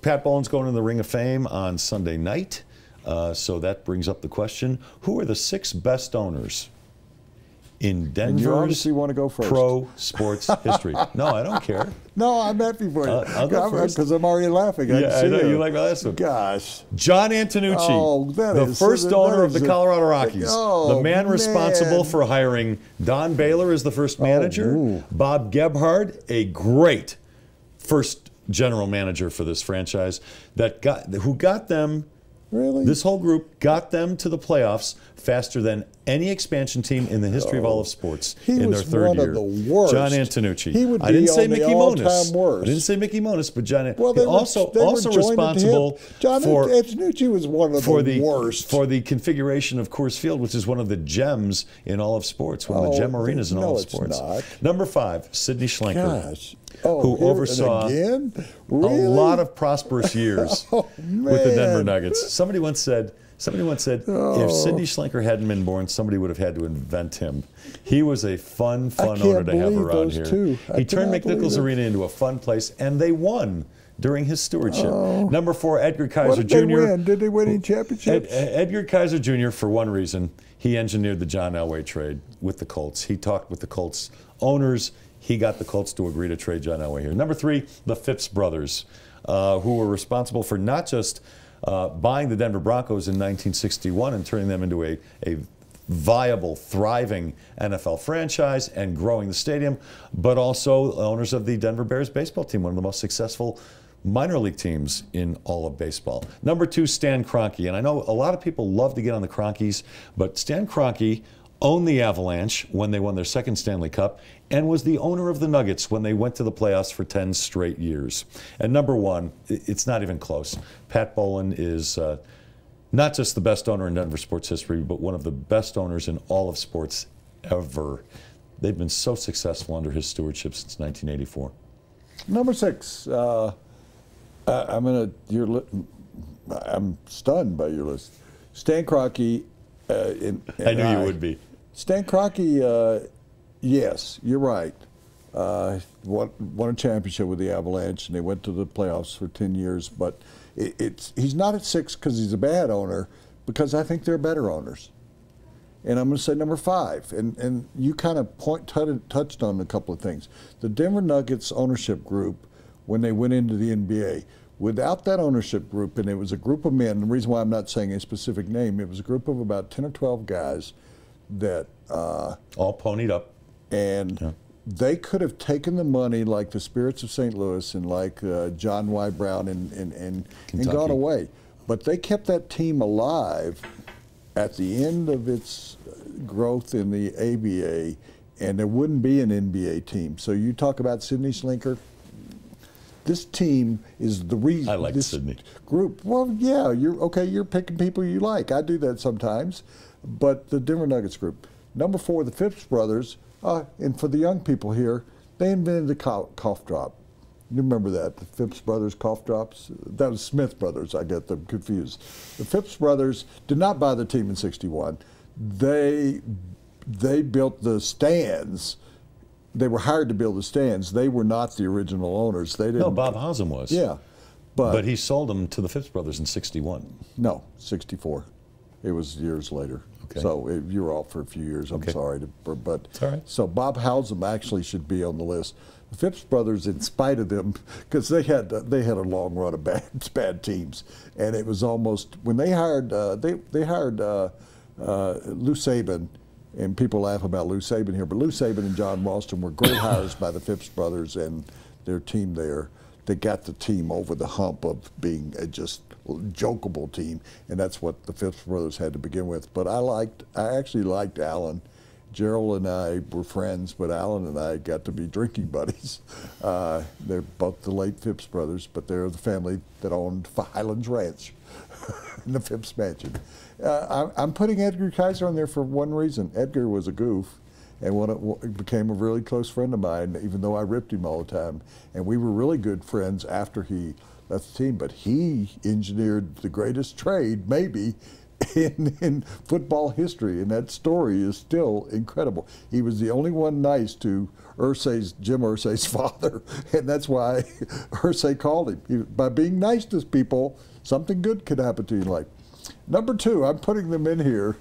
Pat Bowlen's going in the Ring of Fame on Sunday night. So that brings up the question, who are the 6 best owners in Denver's want to go first. pro sports history? No, I don't care. No, I'm happy for you. I'll go first. Because I'm already laughing. I know you like my last one. Gosh. John Antonucci, Oh, the first owner of the Colorado Rockies. The man responsible for hiring Don Baylor as the first manager, Bob Gebhard, a great first general manager for this franchise, who got them. Really? This whole group got them to the playoffs faster than any expansion team in the history of all of sports in their third year. He was one of the worst. John Antonucci. He would be I didn't say on Mickey the all-time Monis. worst. I didn't say Mickey Monis, but John. Well, also responsible John for Antonucci was one of the worst for the configuration of Coors Field, which is one of the gems in all of sports, one of the gem arenas in all of sports. Not. Number 5, Sidney Schlenker. Gosh. Who oversaw really? a lot of prosperous years with the Denver Nuggets. Somebody once said, if Sidney Schlenker hadn't been born, somebody would have had to invent him. He was a fun owner to have around here. He turned McNichols Arena into a fun place, and they won during his stewardship. Number 4, Edgar Kaiser Jr. Did they win? Did they win any championships? Edgar Kaiser Jr., for one reason, he engineered the John Elway trade with the Colts. He talked with the Colts owners. He got the Colts to agree to trade John Elway here. Number 3, the Phipps brothers, who were responsible for not just buying the Denver Broncos in 1961 and turning them into a viable, thriving NFL franchise and growing the stadium, but also owners of the Denver Bears baseball team, one of the most successful minor league teams in all of baseball. Number 2, Stan Kroenke. And I know a lot of people love to get on the Kroenkes, but Stan Kroenke owned the Avalanche when they won their 2nd Stanley Cup and was the owner of the Nuggets when they went to the playoffs for 10 straight years. And number 1, it's not even close. Pat Bowlen is not just the best owner in Denver sports history, but one of the best owners in all of sports ever. They've been so successful under his stewardship since 1984. Number 6, I'm stunned by your list. Stan Kroenke. I knew you would be. Stan Kroenke, yes, you're right. Won a championship with the Avalanche, and they went to the playoffs for 10 years. But he's not at 6 because he's a bad owner, because I think they're better owners. And I'm going to say number 5. And you kind of touched on a couple of things. The Denver Nuggets ownership group, when they went into the NBA, without that ownership group, and it was a group of men, the reason why I'm not saying a specific name, it was a group of about 10 or 12 guys that all ponied up. And they could have taken the money like the Spirits of St. Louis and like John Y. Brown and gone away. But they kept that team alive at the end of its growth in the ABA, and there wouldn't be an NBA team. So you talk about Sidney Schlenker. This team is the reason. I like Sidney. Group. Well, yeah, you're picking people you like. I do that sometimes. But the Denver Nuggets group. Number 4, the Phipps brothers. And for the young people here, they invented the cough drop. You remember that, the Phipps brothers cough drops? That was Smith brothers, I get them confused. The Phipps brothers did not buy the team in '61. They built the stands. They were hired to build the stands. They were not the original owners. They didn't. No, Bob Hausum was. Yeah. But he sold them to the Phipps brothers in '61. No, '64. It was years later. Okay. So you were off for a few years. I'm sorry. But it's all right. So Bob Hausum actually should be on the list. The Phipps brothers, in spite of them, because they had a long run of bad teams, and it was almost when they hired they hired Lou Saban. And people laugh about Lou Saban here, but Lou Saban and John Ralston were great hires by the Phipps brothers and their team there. They got the team over the hump of being a just jokeable team, and that's what the Phipps brothers had to begin with. But I actually liked Alan. Gerald and I were friends, but Alan and I got to be drinking buddies. They're both the late Phipps brothers, but they're the family that owned Highlands Ranch in the Phipps mansion. I'm putting Edgar Kaiser on there for one reason. Edgar was a goof and became a really close friend of mine, even though I ripped him all the time. And we were really good friends after he left the team, but he engineered the greatest trade, maybe, in football history, and that story is still incredible. He was the only one nice to Jim Irsay's father, and that's why Irsay called him. By being nice to people, something good could happen to you in life. Number 2, I'm putting them in here.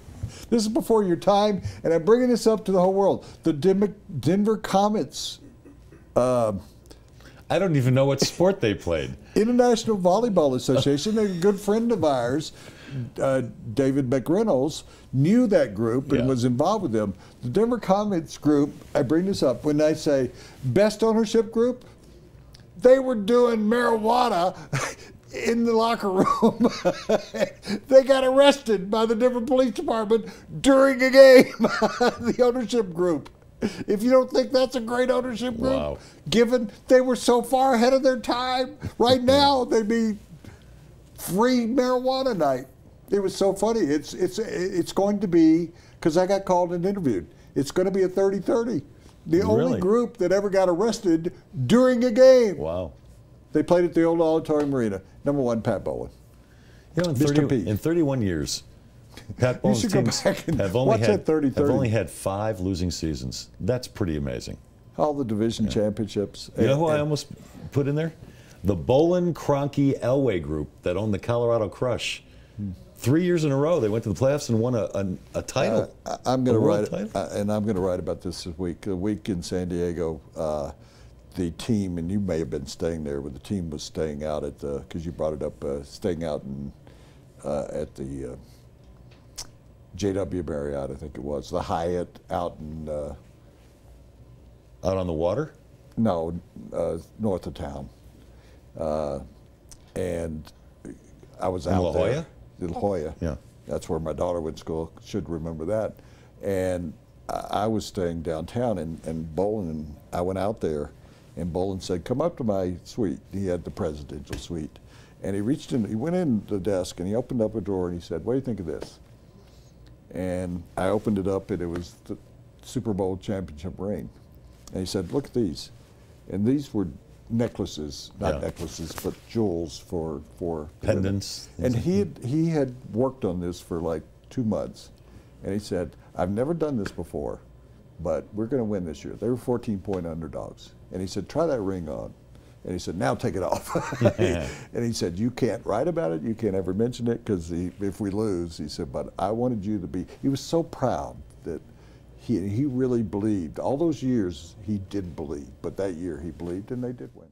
This is before your time, and I'm bringing this up to the whole world. The Denver Comets. I don't even know what sport they played. International Volleyball Association. They're a good friend of ours. David McReynolds knew that group and was involved with them. The Denver Comets group, I bring this up when I say best ownership group, they were doing marijuana in the locker room. They got arrested by the Denver Police Department during a game, the ownership group. If you don't think that's a great ownership group, given they were so far ahead of their time, right now they'd be free marijuana night. It was so funny. It's going to be, because I got called and interviewed, it's going to be a 30-30. The only group that ever got arrested during a game. Wow. They played at the old Auditorium Arena. Number 1, Pat Bowlen. You know, in 31 years, Pat Bowlen's teams have only had 5 losing seasons. That's pretty amazing. All the division championships. You know who I almost put in there? The Bowlen, Kroenke, Elway group that owned the Colorado Crush. 3 years in a row, they went to the playoffs and won a title. I'm going to write, and I'm going to write about this week. A week in San Diego, the team, and you may have been staying there, but the team was staying out at the, because you brought it up, staying out at the JW Marriott, I think it was, the Hyatt out in... out on the water? No, north of town. And I was out there. La Jolla? La Jolla. Yeah. That's where my daughter went to school, should remember that. And I was staying downtown, and Bowlen, I went out there, and Bowlen said, come up to my suite. He had the presidential suite. And he reached in, he went in the desk, and he opened up a drawer, and he said, what do you think of this? And I opened it up, and it was the Super Bowl championship ring. And he said, look at these. And these were necklaces, not necklaces, but jewels for pendants. And he had worked on this for like 2 months. And he said, I've never done this before, but we're going to win this year. They were 14-point underdogs. And he said, try that ring on. And he said, now take it off. And he said, you can't write about it, you can't ever mention it, because if we lose, he said, but I wanted you to be, he was so proud that he really believed. All those years he did believe, but that year he believed, and they did win.